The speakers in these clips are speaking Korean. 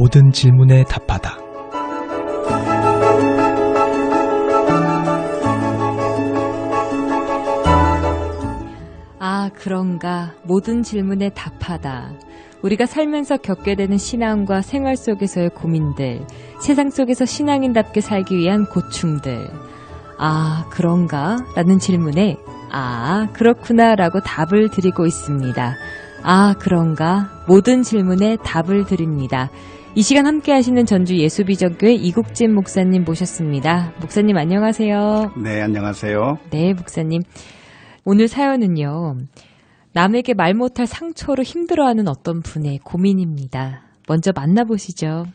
모든 질문에 답하다. 아, 그런가. 모든 질문에 답하다. 우리가 살면서 겪게 되는 신앙과 생활 속에서의 고민들, 세상 속에서 신앙인답게 살기 위한 고충들. 아, 그런가? 라는 질문에 아, 그렇구나 라고 답을 드리고 있습니다. 아, 그런가? 모든 질문에 답을 드립니다. 이 시간 함께 하시는 전주 예수비전교회 이국진 목사님 모셨습니다. 목사님 안녕하세요. 네, 안녕하세요. 네, 목사님. 오늘 사연은요. 남에게 말 못할 상처로 힘들어하는 어떤 분의 고민입니다. 먼저 만나보시죠.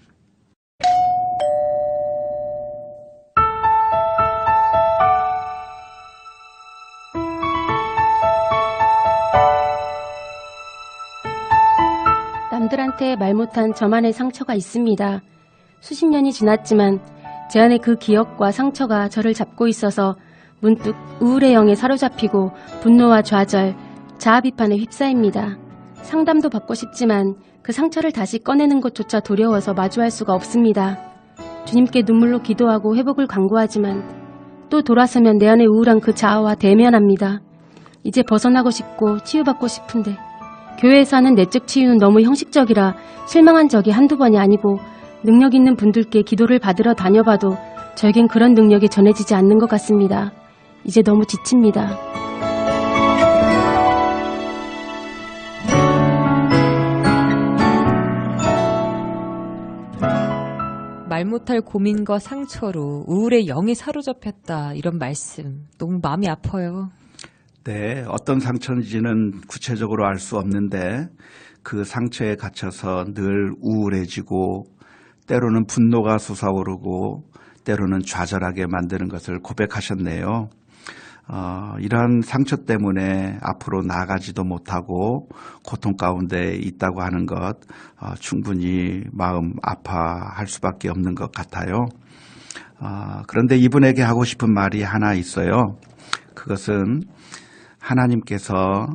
남들한테 말 못한 저만의 상처가 있습니다. 수십 년이 지났지만 제 안에 그 기억과 상처가 저를 잡고 있어서 문득 우울의 영에 사로잡히고 분노와 좌절, 자아 비판에 휩싸입니다. 상담도 받고 싶지만 그 상처를 다시 꺼내는 것조차 두려워서 마주할 수가 없습니다. 주님께 눈물로 기도하고 회복을 간구하지만 또 돌아서면 내 안의 우울한 그 자아와 대면합니다. 이제 벗어나고 싶고 치유받고 싶은데 교회에서 하는 내적 치유는 너무 형식적이라 실망한 적이 한두 번이 아니고 능력 있는 분들께 기도를 받으러 다녀봐도 저에겐 그런 능력이 전해지지 않는 것 같습니다. 이제 너무 지칩니다. 말 못할 고민과 상처로 우울의 영에 사로잡혔다. 이런 말씀 너무 마음이 아파요. 네, 어떤 상처인지는 구체적으로 알 수 없는데 그 상처에 갇혀서 늘 우울해지고 때로는 분노가 솟아오르고 때로는 좌절하게 만드는 것을 고백하셨네요. 이러한 상처 때문에 앞으로 나아가지도 못하고 고통 가운데 있다고 하는 것 충분히 마음 아파할 수밖에 없는 것 같아요. 그런데 이분에게 하고 싶은 말이 하나 있어요. 그것은 하나님께서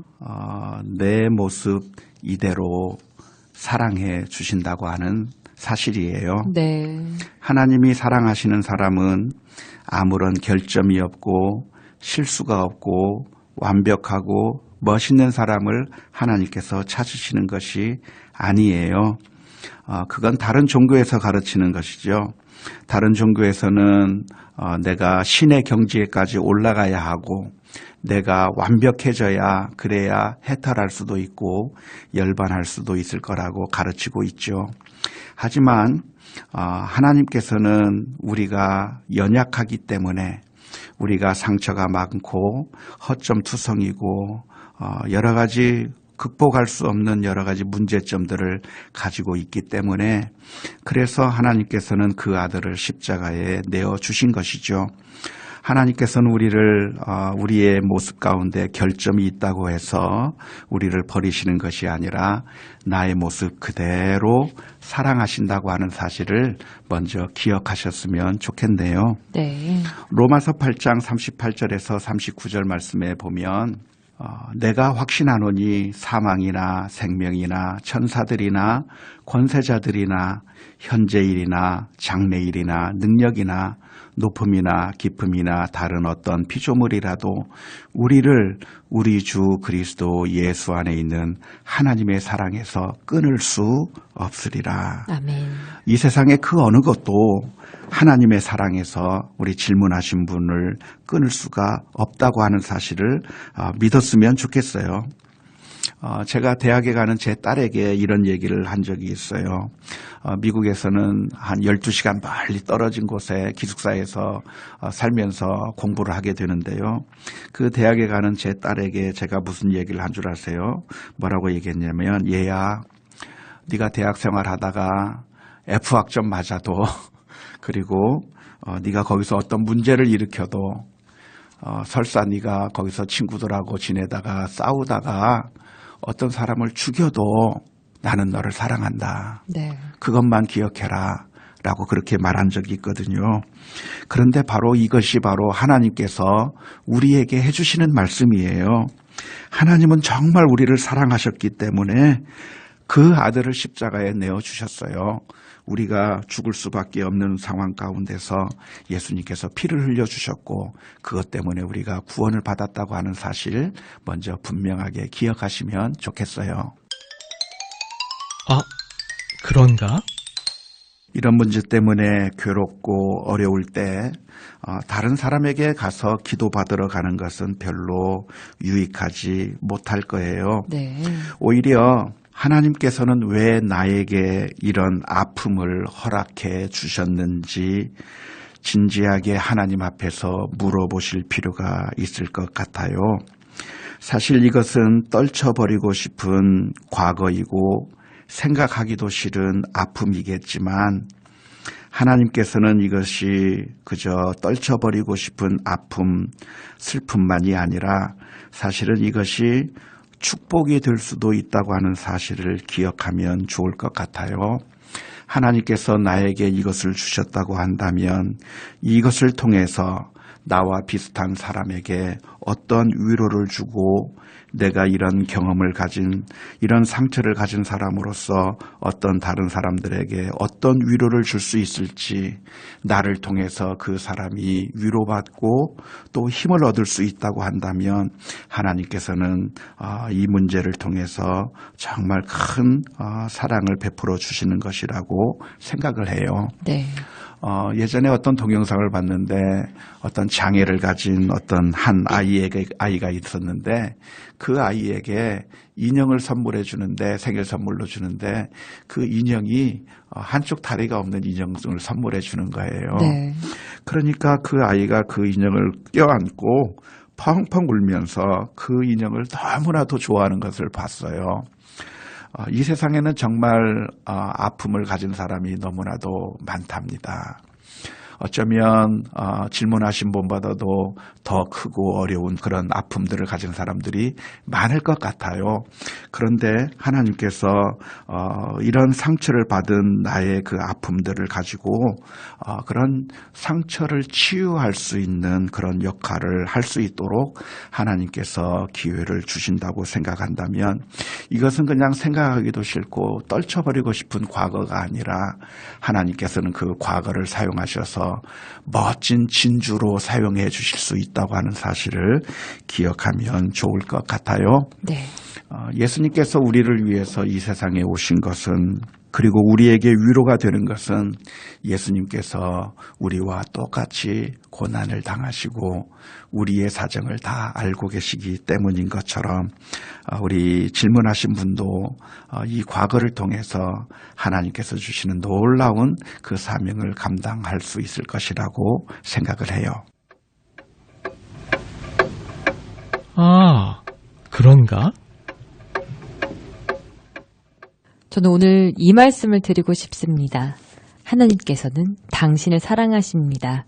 내 모습 이대로 사랑해 주신다고 하는 사실이에요. 네. 하나님이 사랑하시는 사람은 아무런 결점이 없고 실수가 없고 완벽하고 멋있는 사람을 하나님께서 찾으시는 것이 아니에요. 그건 다른 종교에서 가르치는 것이죠. 다른 종교에서는 내가 신의 경지에까지 올라가야 하고 내가 완벽해져야 그래야 해탈할 수도 있고 열반할 수도 있을 거라고 가르치고 있죠. 하지만 하나님께서는 우리가 연약하기 때문에 우리가 상처가 많고 허점투성이고 여러 가지 극복할 수 없는 여러 가지 문제점들을 가지고 있기 때문에 그래서 하나님께서는 그 아들을 십자가에 내어주신 것이죠. 하나님께서는 우리의 모습 가운데 결점이 있다고 해서 우리를 버리시는 것이 아니라 나의 모습 그대로 사랑하신다고 하는 사실을 먼저 기억하셨으면 좋겠네요. 네. 로마서 8장 38절에서 39절 말씀에 보면 내가 확신하노니 사망이나 생명이나 천사들이나 권세자들이나 현재일이나 장래일이나 능력이나 높음이나 깊음이나 다른 어떤 피조물이라도 우리를 우리 주 그리스도 예수 안에 있는 하나님의 사랑에서 끊을 수 없으리라. 아멘. 이 세상의 그 어느 것도 하나님의 사랑에서 우리 질문하신 분을 끊을 수가 없다고 하는 사실을 믿었으면 좋겠어요. 제가 대학에 가는 제 딸에게 이런 얘기를 한 적이 있어요. 미국에서는 한 12시간 멀리 떨어진 곳에 기숙사에서 살면서 공부를 하게 되는데요. 그 대학에 가는 제 딸에게 제가 무슨 얘기를 한 줄 아세요? 뭐라고 얘기했냐면 얘야 네가 대학 생활하다가 F학점 맞아도 그리고 네가 거기서 어떤 문제를 일으켜도 설사 네가 거기서 친구들하고 지내다가 싸우다가 어떤 사람을 죽여도 나는 너를 사랑한다. 네. 그것만 기억해라. 라고 그렇게 말한 적이 있거든요. 그런데 바로 이것이 바로 하나님께서 우리에게 해주시는 말씀이에요. 하나님은 정말 우리를 사랑하셨기 때문에 그 아들을 십자가에 내어주셨어요. 우리가 죽을 수밖에 없는 상황 가운데서 예수님께서 피를 흘려주셨고 그것 때문에 우리가 구원을 받았다고 하는 사실 먼저 분명하게 기억하시면 좋겠어요. 아, 그런가? 이런 문제 때문에 괴롭고 어려울 때 다른 사람에게 가서 기도받으러 가는 것은 별로 유익하지 못할 거예요. 네. 오히려 하나님께서는 왜 나에게 이런 아픔을 허락해 주셨는지 진지하게 하나님 앞에서 물어보실 필요가 있을 것 같아요. 사실 이것은 떨쳐버리고 싶은 과거이고 생각하기도 싫은 아픔이겠지만 하나님께서는 이것이 그저 떨쳐버리고 싶은 아픔, 슬픔만이 아니라 사실은 이것이 축복이 될 수도 있다고 하는 사실을 기억하면 좋을 것 같아요. 하나님께서 나에게 이것을 주셨다고 한다면 이것을 통해서 나와 비슷한 사람에게 어떤 위로를 주고 내가 이런 경험을 가진 이런 상처를 가진 사람으로서 어떤 다른 사람들에게 어떤 위로를 줄 수 있을지 나를 통해서 그 사람이 위로받고 또 힘을 얻을 수 있다고 한다면 하나님께서는 이 문제를 통해서 정말 큰 사랑을 베풀어 주시는 것이라고 생각을 해요. 네. 예전에 어떤 동영상을 봤는데 어떤 장애를 가진 어떤 한 아이가 있었는데 그 아이에게 인형을 선물해 주는데 생일 선물로 주는데 그 인형이 한쪽 다리가 없는 인형을 선물해 주는 거예요. 네. 그러니까 그 아이가 그 인형을 껴안고 펑펑 울면서 그 인형을 너무나도 좋아하는 것을 봤어요. 이 세상에는 정말 아픔을 가진 사람이 너무나도 많답니다. 어쩌면 질문하신 분보다도 더 크고 어려운 그런 아픔들을 가진 사람들이 많을 것 같아요. 그런데 하나님께서 이런 상처를 받은 나의 그 아픔들을 가지고 그런 상처를 치유할 수 있는 그런 역할을 할 수 있도록 하나님께서 기회를 주신다고 생각한다면 이것은 그냥 생각하기도 싫고 떨쳐버리고 싶은 과거가 아니라 하나님께서는 그 과거를 사용하셔서 멋진 진주로 사용해 주실 수 있다고 하는 사실을 기억하면 좋을 것 같아요. 네. 예수님께서 우리를 위해서 이 세상에 오신 것은 그리고 우리에게 위로가 되는 것은 예수님께서 우리와 똑같이 고난을 당하시고 우리의 사정을 다 알고 계시기 때문인 것처럼 우리 질문하신 분도 이 과거를 통해서 하나님께서 주시는 놀라운 그 사명을 감당할 수 있을 것이라고 생각을 해요. 아, 그런가? 저는 오늘 이 말씀을 드리고 싶습니다. 하나님께서는 당신을 사랑하십니다.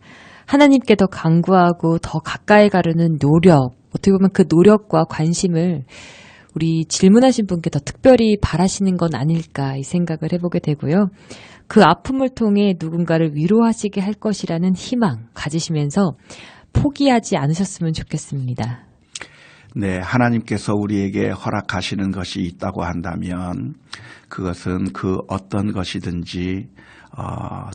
하나님께 더 간구하고 더 가까이 가려는 노력, 어떻게 보면 그 노력과 관심을 우리 질문하신 분께 더 특별히 바라시는 건 아닐까 이 생각을 해보게 되고요. 그 아픔을 통해 누군가를 위로하시게 할 것이라는 희망 가지시면서 포기하지 않으셨으면 좋겠습니다. 네, 하나님께서 우리에게 허락하시는 것이 있다고 한다면 그것은 그 어떤 것이든지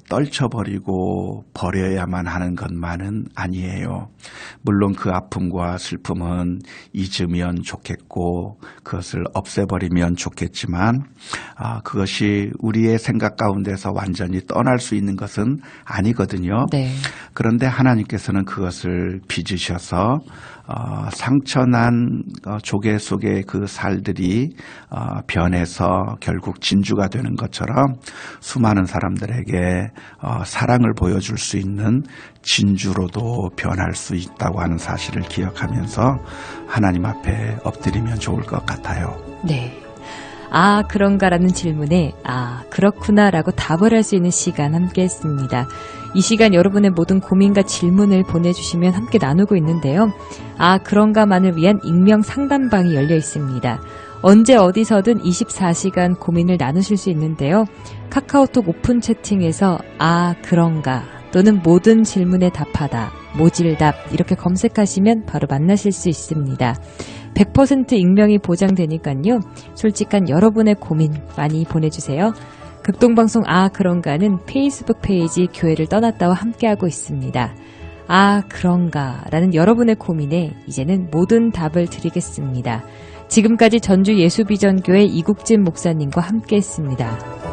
떨쳐버리고 버려야만 하는 것만은 아니에요. 물론 그 아픔과 슬픔은 잊으면 좋겠고 그것을 없애버리면 좋겠지만 그것이 우리의 생각 가운데서 완전히 떠날 수 있는 것은 아니거든요. 네. 그런데 하나님께서는 그것을 빚으셔서 상처난 조개 속의 그 살들이 변해서 결국 진주가 되는 것처럼 수많은 사람들에게 사랑을 보여줄 수 있는 진주로도 변할 수 있다고 하는 사실을 기억하면서 하나님 앞에 엎드리면 좋을 것 같아요. 네. 아, 그런가라는 질문에 아, 그렇구나라고 답을 할 수 있는 시간 함께 했습니다. 이 시간 여러분의 모든 고민과 질문을 보내주시면 함께 나누고 있는데요. 아, 그런가만을 위한 익명 상담방이 열려 있습니다. 언제 어디서든 24시간 고민을 나누실 수 있는데요. 카카오톡 오픈 채팅에서 아, 그런가 또는 모든 질문에 답하다, 모질답 이렇게 검색하시면 바로 만나실 수 있습니다. 100% 익명이 보장되니까요. 솔직한 여러분의 고민 많이 보내주세요. 극동방송 아 그런가는 페이스북 페이지 교회를 떠났다와 함께하고 있습니다. 아 그런가 라는 여러분의 고민에 이제는 모든 답을 드리겠습니다. 지금까지 전주 예수비전교회 이국진 목사님과 함께했습니다.